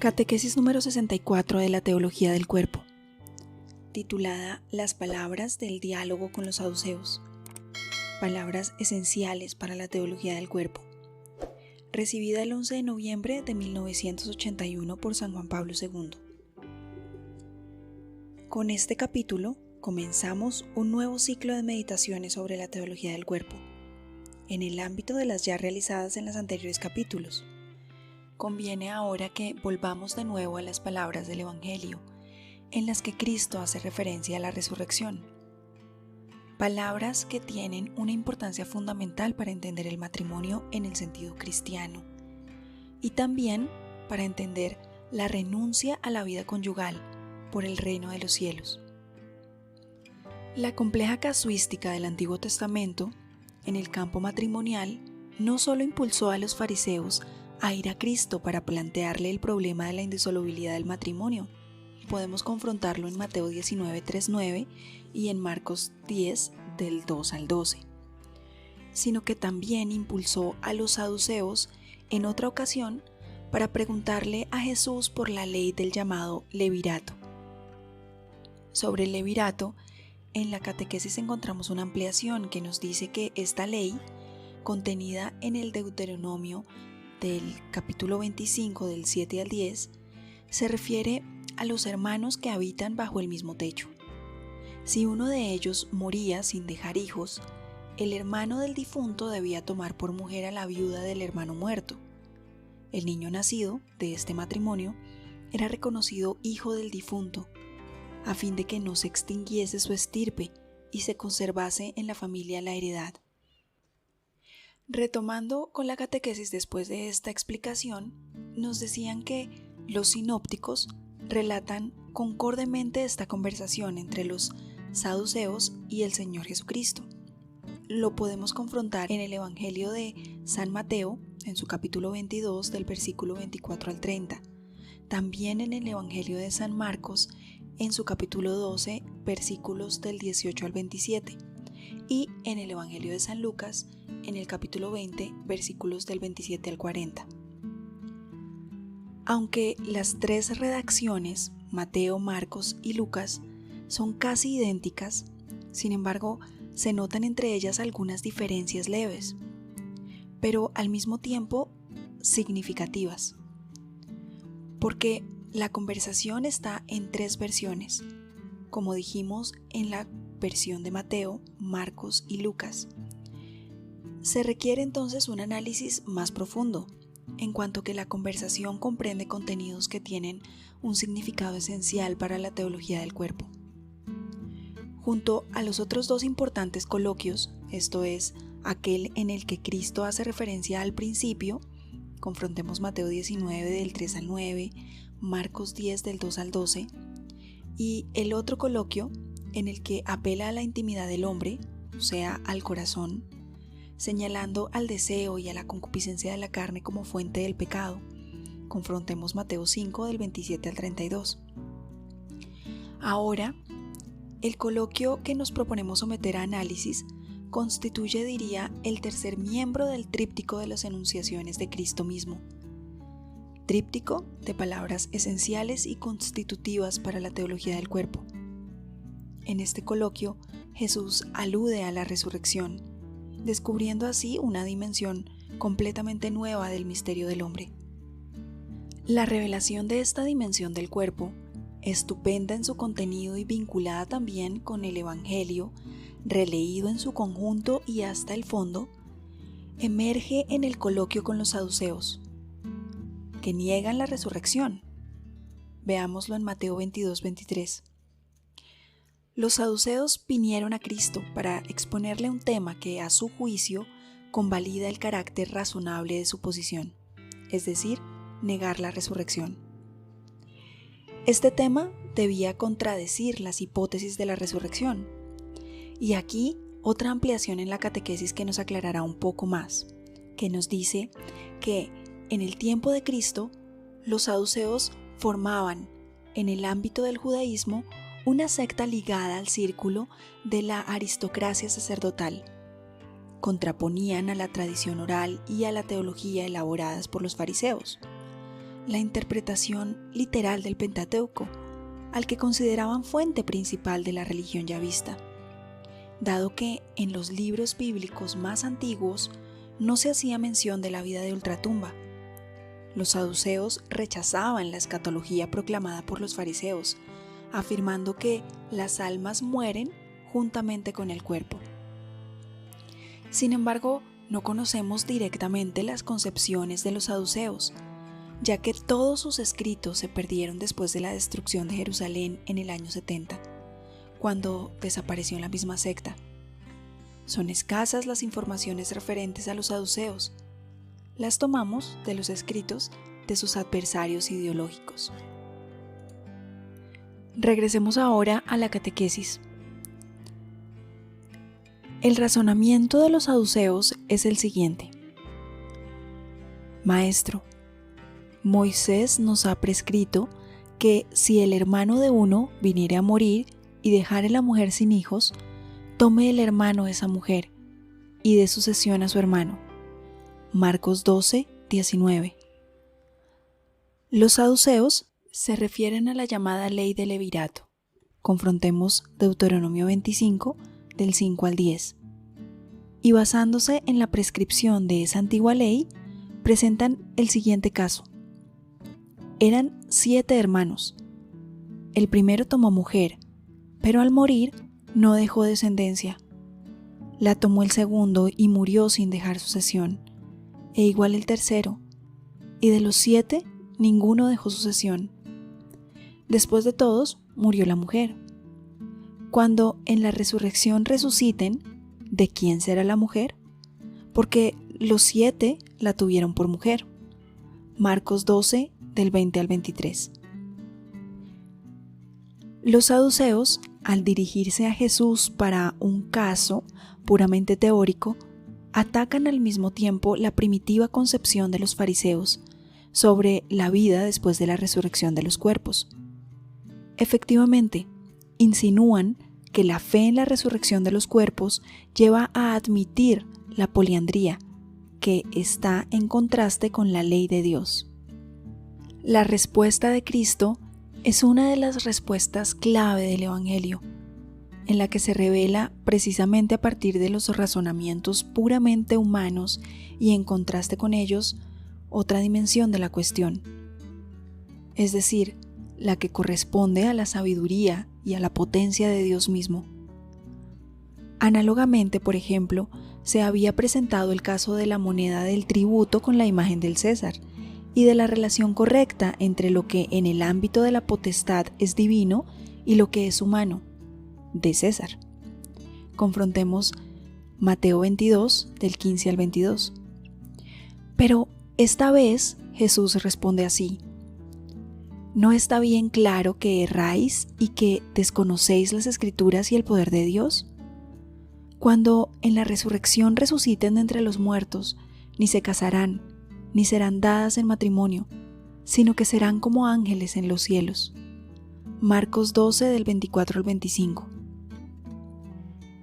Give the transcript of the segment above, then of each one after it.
Catequesis número 64 de la Teología del Cuerpo, titulada Las palabras del diálogo con los saduceos, palabras esenciales para la teología del cuerpo, recibida el 11 de noviembre de 1981 por San Juan Pablo II. Con este capítulo comenzamos un nuevo ciclo de meditaciones sobre la teología del cuerpo, en el ámbito de las ya realizadas en los anteriores capítulos. Conviene ahora que volvamos de nuevo a las palabras del Evangelio, en las que Cristo hace referencia a la resurrección. Palabras que tienen una importancia fundamental para entender el matrimonio en el sentido cristiano, y también para entender la renuncia a la vida conyugal por el reino de los cielos. La compleja casuística del Antiguo Testamento, en el campo matrimonial, no solo impulsó a los fariseos a ir a Cristo para plantearle el problema de la indisolubilidad del matrimonio. Podemos confrontarlo en Mateo 19, 3-9 y en Marcos 10, del 2 al 12. Sino que también impulsó a los saduceos en otra ocasión para preguntarle a Jesús por la ley del llamado levirato. Sobre el levirato, en la catequesis encontramos una ampliación que nos dice que esta ley, contenida en el Deuteronomio del capítulo 25 del 7 al 10, se refiere a los hermanos que habitan bajo el mismo techo. Si uno de ellos moría sin dejar hijos, el hermano del difunto debía tomar por mujer a la viuda del hermano muerto. El niño nacido de este matrimonio era reconocido hijo del difunto, a fin de que no se extinguiese su estirpe y se conservase en la familia la heredad. Retomando con la catequesis después de esta explicación, nos decían que los sinópticos relatan concordemente esta conversación entre los saduceos y el Señor Jesucristo. Lo podemos confrontar en el Evangelio de San Mateo, en su capítulo 22, del versículo 24 al 30. También en el Evangelio de San Marcos, en su capítulo 12, versículos del 18 al 27. Y en el Evangelio de San Lucas, en el capítulo 20, versículos del 27 al 40. Aunque las tres redacciones, Mateo, Marcos y Lucas, son casi idénticas, sin embargo, se notan entre ellas algunas diferencias leves, pero al mismo tiempo significativas, porque la conversación está en tres versiones, como dijimos en la versión de Mateo, Marcos y Lucas. Se requiere entonces un análisis más profundo, en cuanto que la conversación comprende contenidos que tienen un significado esencial para la teología del cuerpo. Junto a los otros dos importantes coloquios, esto es, aquel en el que Cristo hace referencia al principio, confrontemos Mateo 19 del 3 al 9, Marcos 10 del 2 al 12, y el otro coloquio en el que apela a la intimidad del hombre, o sea, al corazón, señalando al deseo y a la concupiscencia de la carne como fuente del pecado. Confrontemos Mateo 5 del 27 al 32. Ahora, el coloquio que nos proponemos someter a análisis constituye, diría, el tercer miembro del tríptico de las enunciaciones de Cristo mismo. Tríptico de palabras esenciales y constitutivas para la teología del cuerpo. En este coloquio, Jesús alude a la resurrección, descubriendo así una dimensión completamente nueva del misterio del hombre. La revelación de esta dimensión del cuerpo, estupenda en su contenido y vinculada también con el Evangelio, releído en su conjunto y hasta el fondo, emerge en el coloquio con los saduceos, que niegan la resurrección. Veámoslo en Mateo 22, 23. Los saduceos vinieron a Cristo para exponerle un tema que, a su juicio, convalida el carácter razonable de su posición, es decir, negar la resurrección. Este tema debía contradecir las hipótesis de la resurrección. Y aquí otra ampliación en la catequesis que nos aclarará un poco más, que nos dice que en el tiempo de Cristo, los saduceos formaban en el ámbito del judaísmo una secta ligada al círculo de la aristocracia sacerdotal. Contraponían a la tradición oral y a la teología elaboradas por los fariseos. la interpretación literal del Pentateuco, al que consideraban fuente principal de la religión yavista, dado que en los libros bíblicos más antiguos no se hacía mención de la vida de ultratumba. Los saduceos rechazaban la escatología proclamada por los fariseos, afirmando que las almas mueren juntamente con el cuerpo. Sin embargo, no conocemos directamente las concepciones de los saduceos, ya que todos sus escritos se perdieron después de la destrucción de Jerusalén en el año 70, cuando desapareció la misma secta. Son escasas las informaciones referentes a los saduceos. Las tomamos de los escritos de sus adversarios ideológicos. Regresemos ahora a la catequesis. El razonamiento de los saduceos es el siguiente: Maestro, Moisés nos ha prescrito que si el hermano de uno viniere a morir y dejare la mujer sin hijos, tome el hermano esa mujer y dé sucesión a su hermano. Marcos 12, 19. Los saduceos se refieren a la llamada ley del levirato. Confrontemos Deuteronomio 25, del 5 al 10. Y basándose en la prescripción de esa antigua ley, presentan el siguiente caso. Eran 7 hermanos. El primero tomó mujer, pero al morir no dejó descendencia. La tomó el segundo y murió sin dejar sucesión, e igual el tercero, y de los 7 ninguno dejó sucesión. Después de todos murió la mujer. Cuando en la resurrección resuciten, ¿de quién será la mujer? Porque los 7 la tuvieron por mujer. Marcos 12, del 20 al 23. Los saduceos, al dirigirse a Jesús para un caso puramente teórico, atacan al mismo tiempo la primitiva concepción de los fariseos sobre la vida después de la resurrección de los cuerpos. Efectivamente, insinúan que la fe en la resurrección de los cuerpos lleva a admitir la poliandría, que está en contraste con la ley de Dios. La respuesta de Cristo es una de las respuestas clave del Evangelio, en la que se revela precisamente a partir de los razonamientos puramente humanos y en contraste con ellos otra dimensión de la cuestión, es decir, la que corresponde a la sabiduría y a la potencia de Dios mismo. Análogamente, por ejemplo, se había presentado el caso de la moneda del tributo con la imagen del César y de la relación correcta entre lo que en el ámbito de la potestad es divino y lo que es humano, de César. Confrontemos Mateo 22, del 15 al 22. Pero esta vez Jesús responde así: ¿no está bien claro que erráis y que desconocéis las Escrituras y el poder de Dios? Cuando en la resurrección resuciten de entre los muertos, ni se casarán, ni serán dadas en matrimonio, sino que serán como ángeles en los cielos. Marcos 12, del 24 al 25.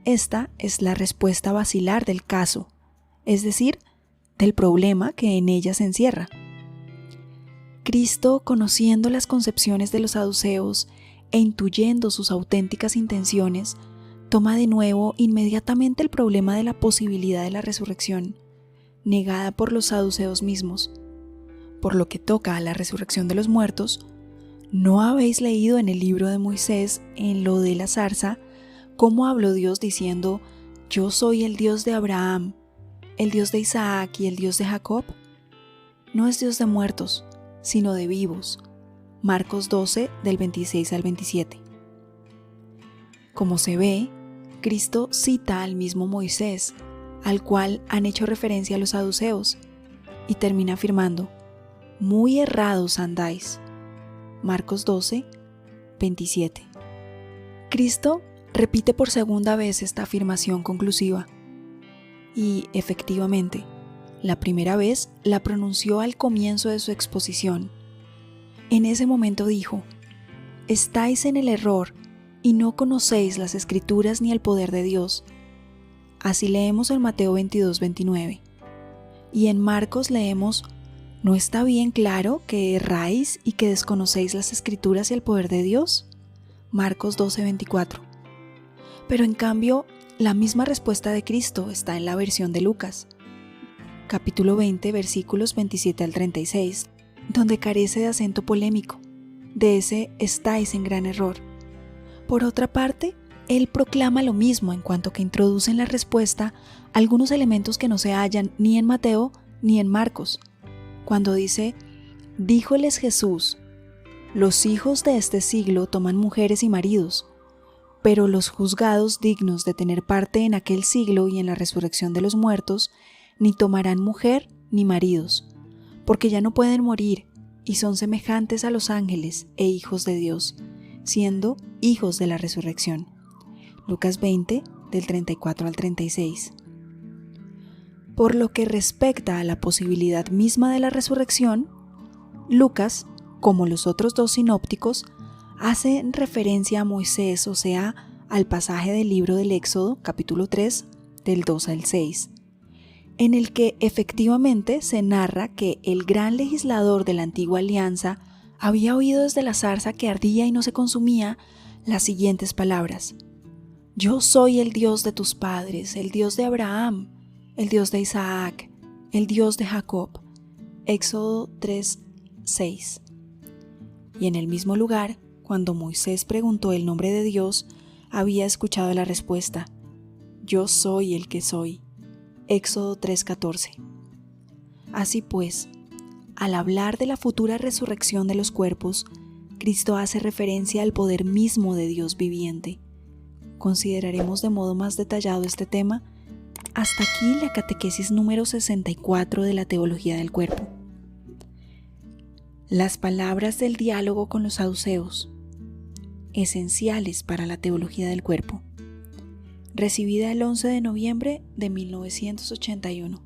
Esta es la respuesta basilar del caso, es decir, del problema que en ella se encierra. Cristo, conociendo las concepciones de los saduceos e intuyendo sus auténticas intenciones, toma de nuevo inmediatamente el problema de la posibilidad de la resurrección, negada por los saduceos mismos. Por lo que toca a la resurrección de los muertos, ¿no habéis leído en el libro de Moisés, en lo de la zarza, cómo habló Dios diciendo: yo soy el Dios de Abraham, el Dios de Isaac y el Dios de Jacob? No es Dios de muertos, sino de vivos. Marcos 12, del 26 al 27. Como se ve, Cristo cita al mismo Moisés, al cual han hecho referencia los saduceos, y termina afirmando: muy errados andáis. Marcos 12, 27. Cristo repite por segunda vez esta afirmación conclusiva, y efectivamente, la primera vez la pronunció al comienzo de su exposición. En ese momento dijo: estáis en el error y no conocéis las Escrituras ni el poder de Dios. Así leemos en Mateo 22, 29. Y en Marcos leemos: ¿No está bien claro que erráis y que desconocéis las Escrituras y el poder de Dios? Marcos 12:24. Pero en cambio, la misma respuesta de Cristo está en la versión de Lucas, capítulo 20, versículos 27 al 36, donde carece de acento polémico, de ese estáis en gran error. Por otra parte, él proclama lo mismo en cuanto que introduce en la respuesta algunos elementos que no se hallan ni en Mateo ni en Marcos, cuando dice: díjoles Jesús, los hijos de este siglo toman mujeres y maridos, pero los juzgados dignos de tener parte en aquel siglo y en la resurrección de los muertos, ni tomarán mujer ni maridos, porque ya no pueden morir y son semejantes a los ángeles e hijos de Dios, siendo hijos de la resurrección. Lucas 20, del 34 al 36. Por lo que respecta a la posibilidad misma de la resurrección, Lucas, como los otros dos sinópticos, hace referencia a Moisés, o sea, al pasaje del libro del Éxodo, capítulo 3, del 2 al 6, en el que efectivamente se narra que el gran legislador de la antigua alianza había oído desde la zarza que ardía y no se consumía las siguientes palabras: yo soy el Dios de tus padres, el Dios de Abraham, el Dios de Isaac, el Dios de Jacob. Éxodo 3:6. Y en el mismo lugar, cuando Moisés preguntó el nombre de Dios, había escuchado la respuesta: yo soy el que soy. Éxodo 3:14. Así pues, al hablar de la futura resurrección de los cuerpos, Cristo hace referencia al poder mismo de Dios viviente. Consideraremos de modo más detallado este tema. Hasta aquí la catequesis número 64 de la teología del cuerpo. Las palabras del diálogo con los saduceos, esenciales para la teología del cuerpo. Recibida el 11 de noviembre de 1981.